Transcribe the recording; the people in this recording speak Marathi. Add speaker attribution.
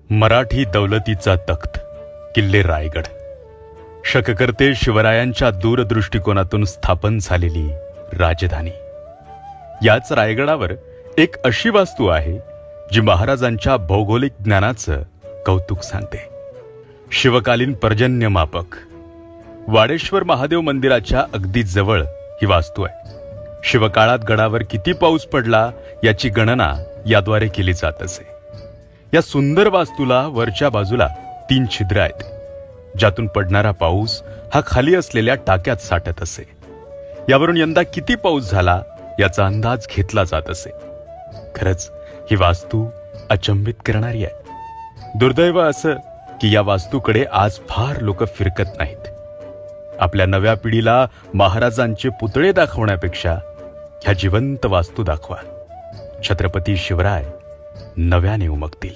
Speaker 1: मराठी दौलतीचा तख्त किल्ले रायगड, शककर्ते शिवरायांच्या दूरदृष्टिकोनातून स्थापन झालेली राजधानी. याच रायगडावर एक अशी वास्तू आहे जी महाराजांच्या भौगोलिक ज्ञानाचं कौतुक सांगते. शिवकालीन पर्जन्यमापक वाडेश्वर महादेव मंदिराच्या अगदी जवळ ही वास्तू आहे. शिवकाळात गडावर किती पाऊस पडला याची गणना याद्वारे केली जात असे. या सुंदर वास्तूला वरच्या बाजूला 3 छिद्र आहेत, ज्यातून पडणारा पाऊस हा खाली असलेल्या टाक्यात साठत असे. यावरून यंदा किती पाऊस झाला याचा अंदाज घेतला जात असे. खरंच ही वास्तू अचंबित करणारी आहे. दुर्दैव असं की या वास्तूकडे आज फार लोक फिरकत नाहीत. आपल्या नव्या पिढीला महाराजांचे पुतळे दाखवण्यापेक्षा ह्या जिवंत वास्तू दाखवा. छत्रपती शिवराय नव्याने उमगतील.